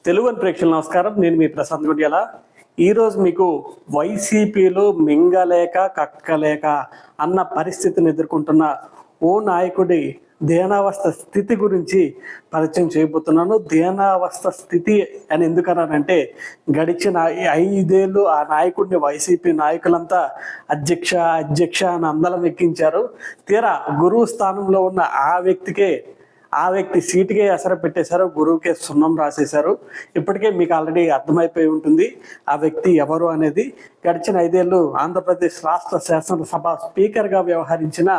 తెలుగు అని ప్రేక్షకులు నమస్కారం. నేను మీ ప్రశాంత్ గుడియాల. ఈరోజు మీకు వైసీపీలో మింగలేక కక్కలేక అన్న పరిస్థితిని ఎదుర్కొంటున్న ఓ నాయకుడి దేనావస్థ స్థితి గురించి పరిచయం చేయబోతున్నాను. దేనావస్థ స్థితి అని ఎందుకన్నానంటే, గడిచిన 5 ఏళ్ళు ఆ నాయకుడిని వైసీపీ నాయకులంతా అధ్యక్ష అధ్యక్ష అని అందలం ఎక్కించారు. తీరా గురువు స్థానంలో ఉన్న ఆ వ్యక్తి సీటుకే ఎసర పెట్టేశారు, గురువుకే సున్నం రాసేశారు. ఇప్పటికే మీకు ఆల్రెడీ అర్థమైపోయి ఉంటుంది ఆ వ్యక్తి ఎవరు అనేది. గడిచిన 5 ఏళ్ళు ఆంధ్రప్రదేశ్ రాష్ట్ర శాసనసభ స్పీకర్గా వ్యవహరించిన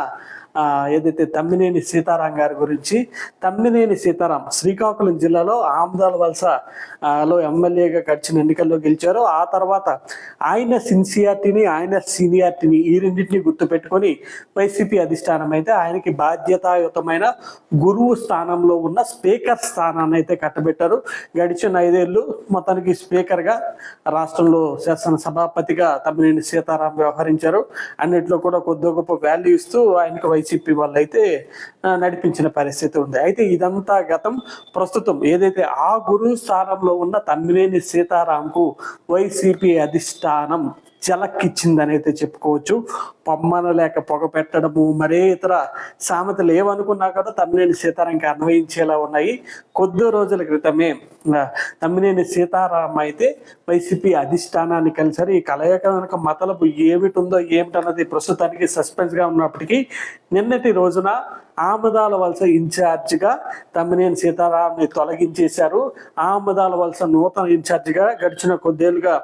ఏదైతే తమ్మినేని సీతారాం గారి గురించి. తమ్మినేని సీతారాం శ్రీకాకుళం జిల్లాలో ఆమదాల వలసలో ఎమ్మెల్యేగా గడిచిన ఎన్నికల్లో గెలిచారు. ఆ తర్వాత ఆయన సిన్సియారిటీని, ఆయన సీనియారిటీని ఈ రెండింటిని గుర్తుపెట్టుకొని వైసీపీ అధిష్టానం అయితే ఆయనకి బాధ్యతాయుతమైన గురువు స్థానంలో ఉన్న స్పీకర్ స్థానాన్ని అయితే కట్టబెట్టారు. గడిచిన 5 ఏళ్ళు మొత్తానికి స్పీకర్గా రాష్ట్రంలో శాసనసభాపతిగా తమ్మినేని సీతారాం వ్యవహరించారు. అన్నింటిలో కూడా కొద్ది గొప్ప వాల్యూ ఇస్తూ ఆయనకు వైసీపీ వాళ్ళు అయితే నడిపించిన పరిస్థితి ఉంది. అయితే ఇదంతా గతం. ప్రస్తుతం ఏదైతే ఆ గురువు స్థానంలో ఉన్న తమ్మినేని సీతారాంకు వైసీపీ అధిష్టానం జలక్కిచ్చిందని అయితే చెప్పుకోవచ్చు. పొమ్మన లేక పొగ పెట్టడము, మరే ఇతర సామెతలు ఏమనుకున్నా కూడా తమ్మినేని సీతారాంకి అన్వయించేలా ఉన్నాయి. కొద్ది రోజుల క్రితమే తమ్మినేని సీతారాం అయితే వైసీపీ అధిష్టానాన్ని కలిసారు. ఈ కలయిక వెనుక మతలబు ఏమిటుందో ఏమిటన్నది ప్రస్తుతానికి సస్పెన్స్గా ఉన్నప్పటికీ నిన్నటి రోజున ఆమదాల వలస ఇన్ఛార్జిగా తమ్మినేని సీతారాంని తొలగించేశారు. ఆమదాల వలస నూతన ఇన్ఛార్జిగా గడిచిన కొద్దేళ్లుగా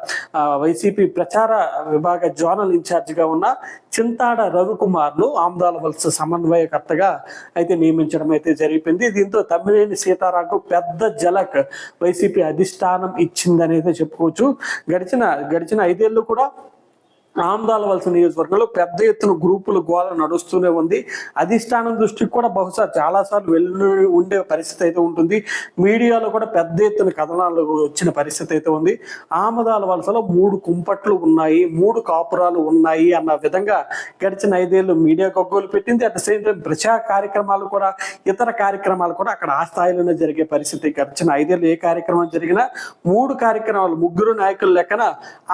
వైసీపీ ప్రచార విభాగ జోనల్ ఇన్ఛార్జిగా ఉన్న చింతాడ రవికుమార్ను ఆమదాల వలస సమన్వయకర్తగా అయితే నియమించడం అయితే జరిపింది. దీంతో తమ్మినేని సీతారాంకు పెద్ద జలక్ వైసీపీ అధిష్టానం ఇచ్చిందని అయితే చెప్పుకోవచ్చు. గడిచిన 5 ఏళ్ళు కూడా ఆమదాల వలస నియోజకవర్గంలో పెద్ద ఎత్తున గ్రూపుల గోల నడుస్తూనే ఉంది. అధిష్టానం దృష్టికి కూడా బహుశా చాలాసార్లు వెళ్ళి ఉండే పరిస్థితి అయితే ఉంటుంది. మీడియాలో కూడా పెద్ద ఎత్తున కథనాలు వచ్చిన పరిస్థితి అయితే ఉంది. ఆమదాల వలసలో 3 కుంపట్లు ఉన్నాయి, 3 కాపురాలు ఉన్నాయి అన్న విధంగా గడిచిన 5 ఏళ్ళు మీడియా గొగ్గోలు పెట్టింది. అట్ ద సేమ్ టైం ప్రచార కార్యక్రమాలు కూడా, ఇతర కార్యక్రమాలు కూడా అక్కడ ఆ స్థాయిలోనే జరిగే పరిస్థితి. గడిచిన 5 ఏళ్ళు ఏ కార్యక్రమం జరిగినా 3 కార్యక్రమాలు 3 నాయకుల లెక్కన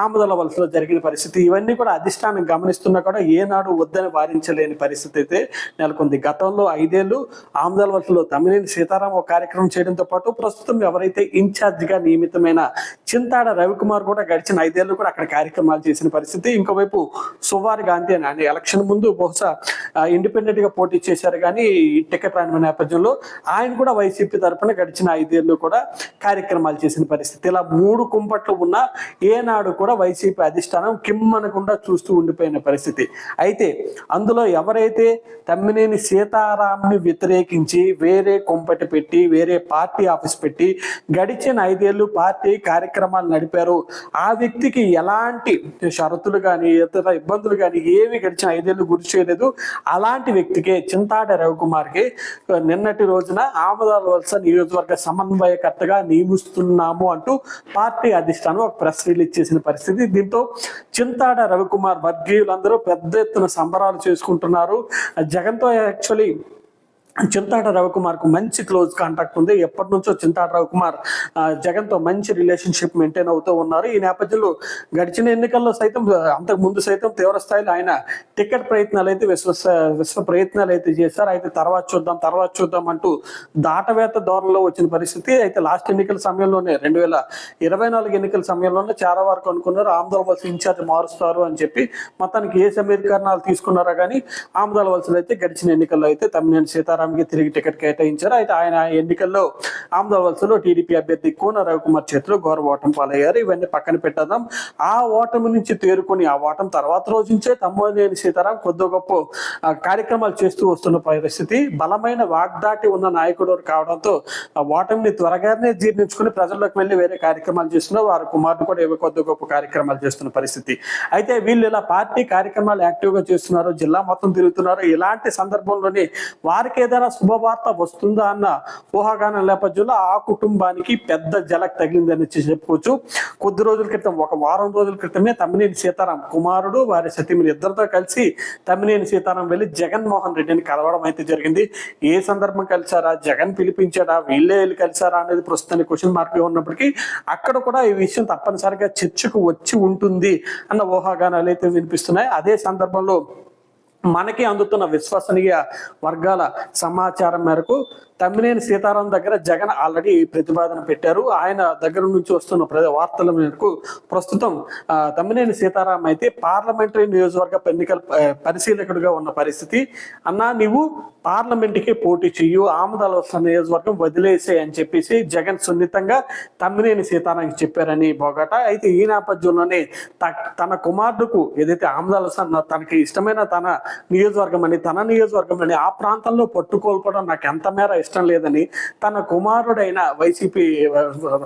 ఆమదాల వలసలో జరిగిన పరిస్థితి. ఇవన్నీ కూడా అధిష్టానం గమనిస్తున్నా కూడా ఏనాడు వద్దని వారించలేని పరిస్థితి అయితే నెలకొంది. గతంలో 5 ఏళ్ళు ఆమదాల వలసలో తమ్మినేని సీతారాం ఒక కార్యక్రమం చేయడంతో పాటు ప్రస్తుతం ఎవరైతే ఇన్ఛార్జిగా నియమితమైన చింతాడ రవికుమార్ కూడా గడిచిన 5 ఏళ్ళు కూడా అక్కడ కార్యక్రమాలు చేసిన పరిస్థితి. ఇంకోవైపు సువారి గాంధీ అని ఆయన ఎలక్షన్ ముందు బహుశా ఇండిపెండెంట్ గా పోటీ చేశారు, కానీ టికెట్ రాని నేపథ్యంలో ఆయన కూడా వైసీపీ తరఫున గడిచిన 5 ఏళ్ళు కూడా కార్యక్రమాలు చేసిన పరిస్థితి. ఇలా 3 కుంపట్లు ఉన్న ఏనాడు కూడా వైసీపీ అధిష్టానం కిమ్మనకుండా చూస్తూ ఉండిపోయిన పరిస్థితి. అయితే అందులో ఎవరైతే తమ్మినేని సీతారాంని వ్యతిరేకించి వేరే కుంపటి పెట్టి, వేరే పార్టీ ఆఫీస్ పెట్టి గడిచిన 5 ఏళ్ళు పార్టీ కార్యక్రమాలు నడిపారు, ఆ వ్యక్తికి ఎలాంటి షరతులు కానీ ఇతర ఇబ్బందులు కానీ ఏవి గడిచిన 5 ఏళ్ళు గురి చేయలేదు. అలాంటి వ్యక్తికే చింతాడ రవికుమార్కి నిన్నటి రోజున ఆమదాల వలస నియోజకవర్గ సమన్వయకర్తగా నియమిస్తున్నాము అంటూ పార్టీ అధిష్టానం ఒక ప్రెస్ రిలీజ్ చేసిన పరిస్థితి. దీంతో చింతాడ రవికుమార్ వర్గీయులందరూ పెద్ద ఎత్తున సంబరాలు చేసుకుంటున్నారు. జగన్తో యాక్చువల్లీ చింతాడ రవికుమార్కు మంచి క్లోజ్ కాంటాక్ట్ ఉంది. ఎప్పటి నుంచో చింతాడ రవికుమార్ జగన్తో మంచి రిలేషన్షిప్ మెయింటైన్ అవుతూ ఉన్నారు. ఈ నేపథ్యంలో గడిచిన ఎన్నికల్లో సైతం, అంతకు ముందు సైతం తీవ్ర స్థాయిలో ఆయన టికెట్ ప్రయత్నాలు అయితే విశ్వ ప్రయత్నాలు అయితే చేశారు. అయితే తర్వాత చూద్దాం అంటూ దాటవేత ధోరణిలో వచ్చిన పరిస్థితి. అయితే లాస్ట్ ఎన్నికల సమయంలోనే 2024 ఎన్నికల సమయంలోనే చాలా వరకు అనుకున్నారు ఆమదాల వలస ఇన్ఛార్జ్ మారుస్తారు అని చెప్పి. మొత్తానికి ఏ సమీకరణాలు తీసుకున్నారా కానీ ఆమదాల వలసలో అయితే గడిచిన ఎన్నికల్లో అయితే తమ్మినేని సీతారాం తిరిగి టికెట్ కేటాయించారు. అయితే ఆయన ఎన్నికల్లో ఆమదాల వలసలో టీడీపీ అభ్యర్థి కోన రవికుమార్ చేతిలో ఘోర ఓటమి పాలయ్యారు. ఇవన్నీ పక్కన పెట్టేద్దాం. ఆ ఓటమి నుంచి తేరుకొని ఆ ఓటమి తర్వాత రోజు నుంచే తమ్మినేని సీతారాం కొద్ది గొప్ప కార్యక్రమాలు చేస్తూ వస్తున్న పరిస్థితి. బలమైన వాగ్దాటి ఉన్న నాయకుడు కావడంతో ఆ ఓటమిని త్వరగానే జీర్ణించుకుని ప్రజల్లోకి వెళ్ళి వేరే కార్యక్రమాలు చేస్తున్నారు. వారి కుమారుడు కూడా ఏవో కొద్ది గొప్ప కార్యక్రమాలు చేస్తున్న పరిస్థితి. అయితే వీళ్ళు ఇలా పార్టీ కార్యక్రమాలు యాక్టివ్గా చేస్తున్నారు, జిల్లా మొత్తం తిరుగుతున్నారు. ఇలాంటి సందర్భంలోనే వారికి ఏదైనా శుభవార్త వస్తుందా అన్న ఊహాగానం నేపథ్యంలో ఆ కుటుంబానికి పెద్ద జలక్ తగిలిందని చెప్పుకోవచ్చు. కొద్ది రోజుల క్రితం, ఒక వారం రోజుల క్రితమే తమ్మినేని సీతారాం కుమారుడు వారి సతీమణి ఇద్దరితో కలిసి తమ్మినేని సీతారాం వెళ్ళి జగన్మోహన్ రెడ్డిని కలవడం అయితే జరిగింది. ఏ సందర్భం కలిసారా, జగన్ పిలిపించాడా, వీళ్ళే వెళ్ళి కలిసారా అనేది ప్రస్తుతానికి క్వశ్చన్ మార్క్ ఉన్నప్పటికీ అక్కడ కూడా ఈ విషయం తప్పనిసరిగా చర్చకు వచ్చి ఉంటుంది అన్న ఊహాగానాలు అయితే వినిపిస్తున్నాయి. అదే సందర్భంలో మనకి అందుతున్న విశ్వసనీయ వర్గాల సమాచారం మేరకు తమ్మినేని సీతారాం దగ్గర జగన్ ఆల్రెడీ ప్రతిపాదన పెట్టారు. ఆయన దగ్గర నుంచి వస్తున్న వార్తల మేరకు ప్రస్తుతం తమ్మినేని సీతారాం అయితే పార్లమెంటరీ నియోజకవర్గ ఎన్నికల పరిశీలకుడిగా ఉన్న పరిస్థితి. అన్నా నీవు పార్లమెంట్కి పోటీ చెయ్యు, ఆమదాల వలస నియోజకవర్గం వదిలేసే అని చెప్పేసి జగన్ సున్నితంగా తమ్మినేని సీతారాంకి చెప్పారని బోగట. అయితే ఈ నేపథ్యంలోనే తన కుమారుడుకు ఏదైతే ఆమదాల వలస తనకి ఇష్టమైన తన నియోజకవర్గం అని ఆ ప్రాంతంలో పట్టుకోల్పడం నాకు ఎంత మేర ఇష్టం లేదని తన కుమారుడైన వైసీపీ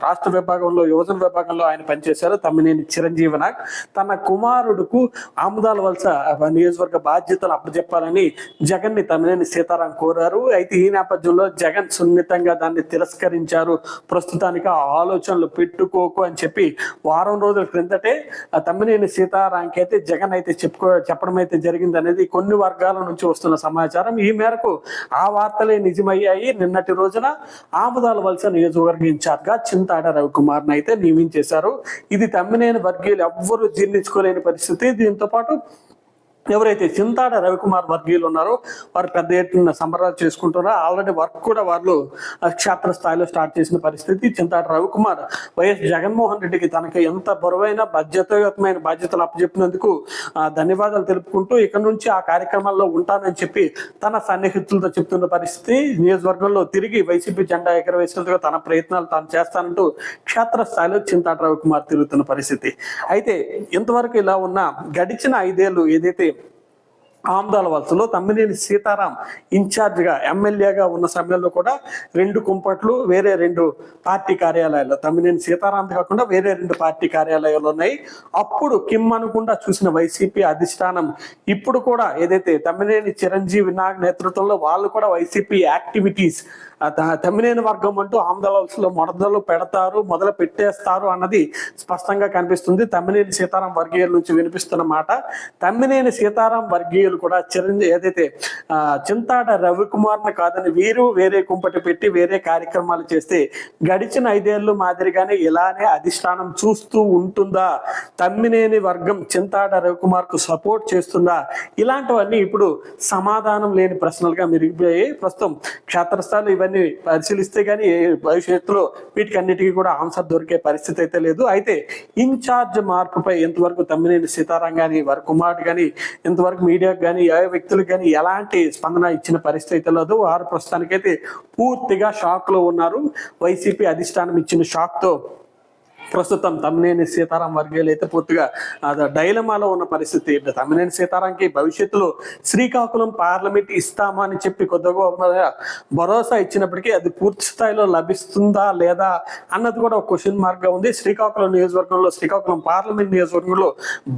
రాష్ట్ర విభాగంలో యువజన విభాగంలో ఆయన పనిచేశారు తమ్మినేని చిరంజీవి నాగ్. తన కుమారుడుకు ఆముదాల వలస నియోజకవర్గ బాధ్యతలు అప్పచెప్పాలని జగన్ ని తమ్మినేని సీతారాం కోరారు. అయితే ఈ నేపథ్యంలో జగన్ సున్నితంగా దాన్ని తిరస్కరించారు. ప్రస్తుతానికి ఆ ఆలోచనలు పెట్టుకోకు అని చెప్పి వారం రోజుల క్రిందటే తమ్మినేని సీతారాంకి అయితే జగన్ అయితే చెప్పడం అయితే జరిగింది అనేది కొన్ని వర్గాల నుంచి వస్తున్న సమాచారం. ఈ మేరకు ఆ వార్తలే నిజమయ్యాయి. నిన్నటి రోజున ఆముదాల వలస నియోజకవర్గ ఇన్ఛార్జ్ గా చింతాడ రవికుమార్ అయితే నియమించేశారు. ఇది తమ్మినేని వర్గీయులు ఎవ్వరూ జీర్ణించుకోలేని పరిస్థితి. దీంతో పాటు ఎవరైతే చింతాడ రవికుమార్ వర్గీయులు ఉన్నారో వారు పెద్ద ఎత్తున సంబరాలు చేసుకుంటున్నారో, ఆల్రెడీ వర్క్ కూడా వాళ్ళు క్షేత్రస్థాయిలో స్టార్ట్ చేసిన పరిస్థితి. చింతాడ రవికుమార్ వైఎస్ జగన్మోహన్ రెడ్డికి తనకి ఎంత బరువైన బాధ్యతాయుతమైన బాధ్యతలు అప్పచెప్పినందుకు ధన్యవాదాలు తెలుపుకుంటూ ఇక నుంచి ఆ కార్యక్రమాల్లో ఉంటానని చెప్పి తన సన్నిహితులతో చెప్తున్న పరిస్థితి. నియోజకవర్గంలో తిరిగి వైసీపీ జెండా ఎగరవేసేందుకు తన ప్రయత్నాలు తాను చేస్తానంటూ క్షేత్రస్థాయిలో చింతాడ రవికుమార్ తిరుగుతున్న పరిస్థితి. అయితే ఇంతవరకు ఇలా ఉన్న గడిచిన 5 ఏళ్ళు ఏదైతే ఆమదాల వలసలో తమ్మినేని సీతారాం ఇన్ఛార్జిగా ఎమ్మెల్యేగా ఉన్న సమయంలో కూడా 2 కుంపట్లు వేరే 2 పార్టీ కార్యాలయాలు, తమ్మినేని సీతారాం కాకుండా వేరే 2 పార్టీ కార్యాలయాలు ఉన్నాయి. అప్పుడు కిమ్ అనకుండా చూసిన వైసీపీ అధిష్టానం ఇప్పుడు కూడా ఏదైతే తమ్మినేని చిరంజీవి నాగ్ నేతృత్వంలో వాళ్ళు కూడా వైసీపీ యాక్టివిటీస్ తమ్మినేని వర్గం అంటూ ఆమదాల వలసలో మొదలు పెట్టేస్తారు అన్నది స్పష్టంగా కనిపిస్తుంది. తమ్మినేని సీతారాం వర్గీయుల నుంచి వినిపిస్తున్న మాట. తమ్మినేని సీతారాం వర్గీయులు కూడా ఏదైతే చింతాడ రవికుమార్ని కాదని వీరు వేరే కుంపటి పెట్టి వేరే కార్యక్రమాలు చేస్తే గడిచిన 5 ఏళ్ళు మాదిరిగానే ఇలానే అధిష్టానం చూస్తూ ఉంటుందా? తమ్మినేని వర్గం చింతాడ రవికుమార్ కు సపోర్ట్ చేస్తుందా? ఇలాంటివన్నీ ఇప్పుడు సమాధానం లేని ప్రశ్నలుగా మెరిగిపోయాయి. ప్రస్తుతం క్షేత్రస్థాయిలో ఇవన్నీ పరిశీలిస్తే గానీ భవిష్యత్తులో వీటికన్నిటికీ కూడా ఆన్సర్ దొరికే పరిస్థితి అయితే లేదు. అయితే ఇన్ఛార్జ్ మార్పుపై ఎంతవరకు తమ్మినేని సీతారాం కానీ వారి కుమారుడు కానీ ఇంతవరకు మీడియాకు కానీ ఏ వ్యక్తులకు కానీ ఎలాంటి స్పందన ఇచ్చిన పరిస్థితి అయితే లేదు. వారు ప్రస్తుతానికైతే పూర్తిగా షాక్ లో ఉన్నారు. వైసీపీ అధిష్టానం ఇచ్చిన షాక్ తో ప్రస్తుతం తమ్మినేని సీతారాం వర్గీయులు అయితే పూర్తిగా డైలమాలో ఉన్న పరిస్థితి. తమ్మినేని సీతారాంకి భవిష్యత్తులో శ్రీకాకుళం పార్లమెంట్ ఇస్తామా అని చెప్పి కొద్దిగా భరోసా ఇచ్చినప్పటికీ అది పూర్తి స్థాయిలో లభిస్తుందా లేదా అన్నది కూడా ఒక క్వశ్చన్ మార్క్ గా ఉంది. శ్రీకాకుళం పార్లమెంట్ నియోజకవర్గంలో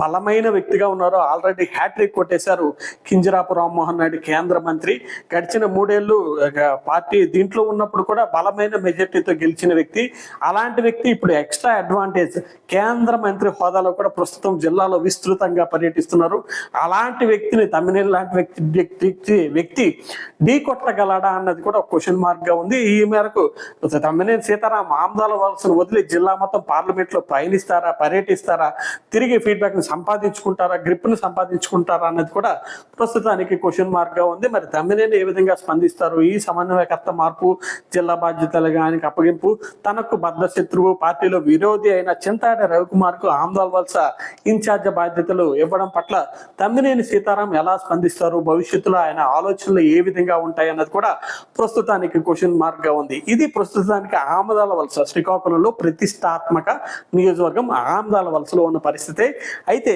బలమైన వ్యక్తిగా ఉన్నారు. ఆల్రెడీ హ్యాట్రిక్ కొట్టేశారు కింజరాపు రామ్మోహన్ నాయుడు, కేంద్ర మంత్రి. గడిచిన 3 ఏళ్ళు పార్టీ దీంట్లో ఉన్నప్పుడు కూడా బలమైన మెజార్టీతో గెలిచిన వ్యక్తి. అలాంటి వ్యక్తి ఇప్పుడు ఎక్స్ట్రా అడ్వాంటేజ్ కేంద్ర మంత్రి హోదాలో కూడా ప్రస్తుతం జిల్లాలో విస్తృతంగా పర్యటిస్తున్నారు. అలాంటి వ్యక్తిని తమ్మినేని లాంటి వ్యక్తి ఢీ కొట్టగలడా అన్నది కూడా ఒక క్వశ్చన్ మార్క్ గా ఉంది. ఈ మేరకు తమ్మినేని సీతారాం ఆమదాల వలసను వదిలి జిల్లా మొత్తం పార్లమెంట్ లో పర్యటిస్తారా, తిరిగి ఫీడ్బ్యాక్ ని సంపాదించుకుంటారా, గ్రిప్ ని సంపాదించుకుంటారా అన్నది కూడా ప్రస్తుతానికి క్వశ్చన్ మార్క్ గా ఉంది. మరి తమ్మినేని ఏ విధంగా స్పందిస్తారు? ఈ సమన్వయకర్త మార్పు, జిల్లా బాధ్యతలు కానీ అప్పగింపు, తనకు బద్ధ శత్రువు, పార్టీలో విరోధి అయిన చింతాడ రవికుమార్ కు ఆమదాల వలస ఇన్ఛార్జ్ బాధ్యతలు ఇవ్వడం పట్ల తమ్మినేని సీతారాం ఎలా స్పందిస్తారు, భవిష్యత్తులో ఆయన ఆలోచనలు ఏ విధంగా ఉంటాయి అన్నది కూడా ప్రస్తుతానికి క్వశ్చన్ మార్క్ గా ఉంది. ఇది ప్రస్తుతానికి ఆమదాల వలస శ్రీకాకుళంలో ప్రతిష్టాత్మక నియోజకవర్గం ఆమదాల వలసలో ఉన్న పరిస్థితి. అయితే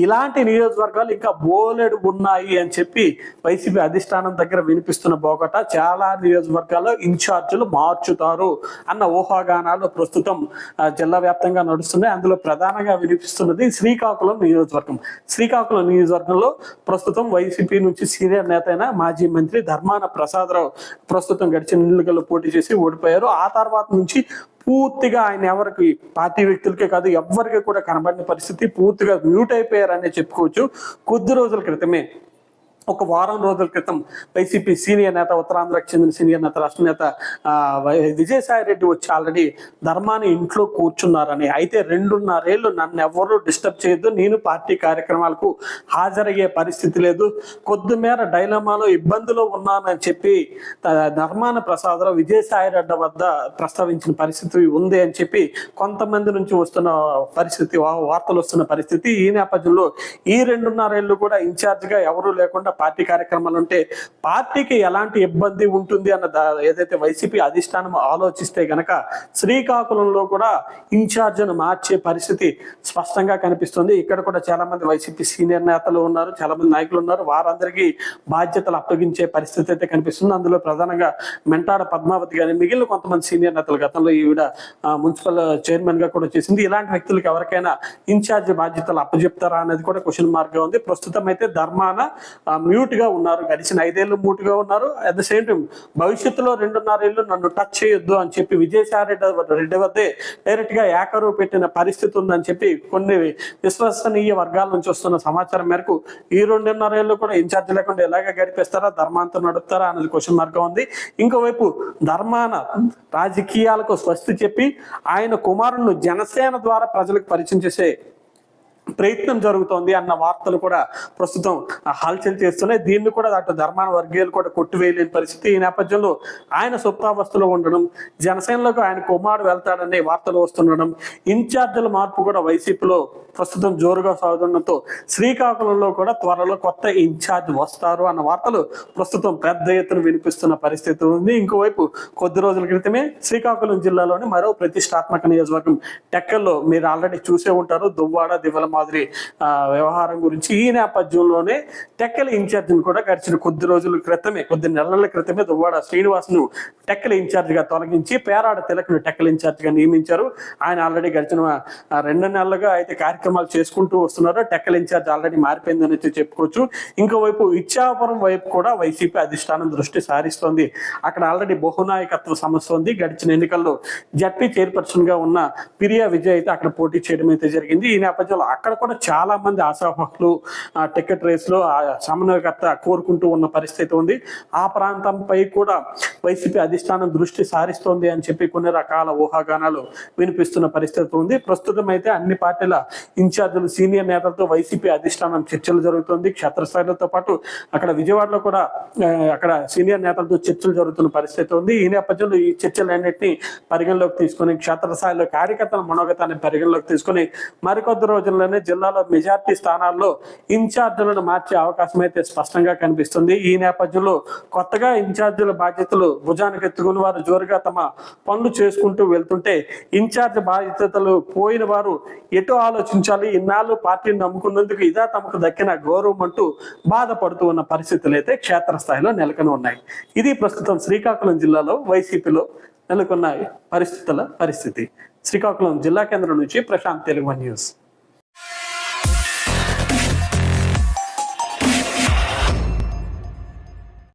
ఇలాంటి నియోజకవర్గాలు ఇంకా బోలెడు ఉన్నాయి అని చెప్పి వైసీపీ అధిష్టానం దగ్గర వినిపిస్తున్న బోగట చాలా నియోజకవర్గాల్లో ఇన్ఛార్జీలు మార్చుతారు అన్న ఊహాగానాలు ప్రస్తుతం జిల్లా వ్యాప్తంగా నడుస్తున్నాయి. అందులో ప్రధానంగా వినిపిస్తున్నది శ్రీకాకుళం నియోజకవర్గం. శ్రీకాకుళం నియోజకవర్గంలో ప్రస్తుతం వైసీపీ నుంచి సీనియర్ నేత అయిన మాజీ మంత్రి ధర్మాన ప్రసాదరావు ప్రస్తుతం గడిచిన ఎన్నికల్లో పోటీ చేసి ఓడిపోయారు. ఆ తర్వాత నుంచి పూర్తిగా ఆయన ఎవరికి పార్టీ వ్యక్తులకే కాదు ఎవరికి కూడా కనబడిన పరిస్థితి, పూర్తిగా మ్యూట్ అయిపోయారనే చెప్పుకోవచ్చు. కొద్ది రోజుల క్రితమే, ఒక వారం రోజుల క్రితం వైసీపీ సీనియర్ నేత, ఉత్తరాంధ్రకు చెందిన సీనియర్ నేత, రాష్ట్ర నేత విజయసాయి రెడ్డి వచ్చి ఆల్రెడీ ధర్మాన్ని ఇంట్లో కూర్చున్నారని, అయితే 2.5 ఏళ్ళు నన్ను ఎవరు డిస్టర్బ్ చేయొద్దు, నేను పార్టీ కార్యక్రమాలకు హాజరయ్యే పరిస్థితి లేదు, కొద్దిమేర డైలమాలో ఇబ్బందులో ఉన్నానని చెప్పి ధర్మాన ప్రసాదరావు విజయసాయి రెడ్డి వద్ద ప్రస్తావించిన పరిస్థితి ఉంది అని చెప్పి కొంతమంది నుంచి వస్తున్న పరిస్థితి, వార్తలు వస్తున్న పరిస్థితి. ఈ నేపథ్యంలో ఈ 2.5 ఏళ్ళు కూడా ఇన్ఛార్జిగా ఎవరూ లేకుండా పార్టీ కార్యక్రమాలు ఉంటే పార్టీకి ఎలాంటి ఇబ్బంది ఉంటుంది అన్న ఏదైతే వైసీపీ అధిష్టానం ఆలోచిస్తే గనక శ్రీకాకుళంలో కూడా ఇన్ఛార్జ్ను మార్చే పరిస్థితి స్పష్టంగా కనిపిస్తుంది. ఇక్కడ కూడా చాలా మంది వైసీపీ సీనియర్ నేతలు ఉన్నారు, చాలా మంది నాయకులు ఉన్నారు, వారందరికీ బాధ్యతలు అప్పగించే పరిస్థితి అయితే కనిపిస్తుంది. అందులో ప్రధానంగా మెంటాడ పద్మావతి గారి మిగిలిన కొంతమంది సీనియర్ నేతలు, గతంలో ఈవిడ మున్సిపల్ చైర్మన్ గా కూడా చేసింది, ఇలాంటి వ్యక్తులకు ఎవరికైనా ఇన్ఛార్జ్ బాధ్యతలు అప్పచెప్తారా అనేది కూడా క్వశ్చన్ మార్క్ గా ఉంది. ప్రస్తుతం అయితే ధర్మాన మ్యూట్ గా ఉన్నారు, గడిచిన 5 ఏళ్ళు మ్యూట్ గా ఉన్నారు. అట్ ద సేమ్ టైం భవిష్యత్తులో 2.5 ఏళ్ళు నన్ను టచ్ చేయొద్దు అని చెప్పి విజయసాయి రెడ్డి వద్దే డైరెక్ట్ గా ఏకరువు పెట్టిన పరిస్థితి ఉందని చెప్పి కొన్ని విశ్వసనీయ వర్గాల నుంచి వస్తున్న సమాచారం మేరకు ఈ 2.5 ఏళ్ళు కూడా ఇన్ఛార్జ్ లేకుండా ఎలాగ గడిపేస్తారా, ధర్మాంతో నడుపుతారా అనేది క్వశ్చన్ మార్క్ గా ఉంది. ఇంకోవైపు ధర్మాన రాజకీయాలకు స్వస్తి చెప్పి ఆయన కుమారుణ్ణి జనసేన ద్వారా ప్రజలకు పరిచయం చేసే ప్రయత్నం జరుగుతోంది అన్న వార్తలు కూడా ప్రస్తుతం హల్చల్ చేస్తున్నాయి. దీన్ని కూడా అటు ధర్మాన వర్గీయులు కూడా కొట్టివేయలేని పరిస్థితి. ఈ నేపథ్యంలో ఆయన సుప్తావస్థలో ఉండడం, జనసేనలోకి ఆయన కుమారుడు వెళ్తాడనే వార్తలు వస్తుండడం, ఇన్ఛార్జీల మార్పు కూడా వైసీపీలో ప్రస్తుతం జోరుగా సాగుతుండటంతో శ్రీకాకుళంలో కూడా త్వరలో కొత్త ఇన్ఛార్జ్ వస్తారు అన్న వార్తలు ప్రస్తుతం పెద్ద ఎత్తున వినిపిస్తున్న పరిస్థితి ఉంది. ఇంకోవైపు కొద్ది రోజుల క్రితమే శ్రీకాకుళం జిల్లాలోని మరో ప్రతిష్టాత్మక నియోజకవర్గం టెక్కల్లో మీరు ఆల్రెడీ చూసే ఉంటారు, దువ్వాడ దివ్వల మాదిరి వ్యవహారం గురించి. ఈ నేపథ్యంలోనే టెక్కల ఇన్ఛార్జిని కూడా గడిచిన కొద్ది రోజుల క్రితమే, కొద్ది నెలల క్రితమే దువ్వాడ శ్రీనివాస్ను టెక్కల ఇన్ఛార్జిగా తొలగించి పేరాడ తిలక్ను టెక్కల ఇన్ఛార్జిగా నియమించారు. ఆయన ఆల్రెడీ గడిచిన 2 నెలలుగా అయితే కార్యక్రమాలు చేసుకుంటూ వస్తున్నారు. టెక్కల ఇన్ఛార్జ్ ఆల్రెడీ మారిపోయిందని చెప్పుకోవచ్చు. ఇంకోవైపు ఇచ్చాపురం వైపు కూడా వైసీపీ అధిష్టానం దృష్టి సారిస్తోంది. అక్కడ ఆల్రెడీ బహునాయకత్వ సమస్య ఉంది. గడిచిన ఎన్నికల్లో జడ్పీ చైర్పర్సన్ గా ఉన్న పిరియా విజయ్ అయితే అక్కడ పోటీ చేయడం అయితే జరిగింది. ఈ నేపథ్యంలో అక్కడ కూడా చాలా మంది ఆశావహులు టికెట్ రేస్ లో సమన్వయకర్త కోరుకుంటూ ఉన్న పరిస్థితి ఉంది. ఆ ప్రాంతంపై కూడా వైసీపీ అధిష్టానం దృష్టి సారిస్తోంది అని చెప్పి కొన్ని రకాల ఊహాగానాలు వినిపిస్తున్న పరిస్థితి ఉంది. ప్రస్తుతం అయితే అన్ని పార్టీల ఇన్ఛార్జీలు, సీనియర్ నేతలతో వైసీపీ అధిష్టానం చర్చలు జరుగుతుంది. క్షేత్రస్థాయిలతో పాటు అక్కడ విజయవాడలో కూడా అక్కడ సీనియర్ నేతలతో చర్చలు జరుగుతున్న పరిస్థితి ఉంది. ఈ నేపథ్యంలో ఈ చర్చలన్నింటినీ పరిగణలోకి తీసుకుని, క్షేత్రస్థాయిలో కార్యకర్తల మనోగతాన్ని పరిగణలోకి తీసుకుని మరికొద్ది రోజుల్లోనే జిల్లాలో మెజార్టీ స్థానాల్లో ఇన్ఛార్జీలను మార్చే అవకాశం అయితే స్పష్టంగా కనిపిస్తుంది. ఈ నేపథ్యంలో కొత్తగా ఇన్ఛార్జీల బాధ్యతలు భుజానికి ఎత్తుకుని వారు జోరుగా తమ పనులు చేసుకుంటూ వెళ్తుంటే, ఇన్ఛార్జ్ బాధ్యతలు పోయిన వారు ఎటు ఆలోచించాలి, ఇన్నాళ్ళు పార్టీని నమ్ముకున్నందుకు ఇదా తమకు దక్కిన గౌరవం అంటూ బాధపడుతూ ఉన్న పరిస్థితులు అయితే క్షేత్రస్థాయిలో నెలకొని ఉన్నాయి. ఇది ప్రస్తుతం శ్రీకాకుళం జిల్లాలో వైసీపీలో నెలకొన్న పరిస్థితి. శ్రీకాకుళం జిల్లా కేంద్రం నుంచి ప్రశాంత్, తెలుగు న్యూస్.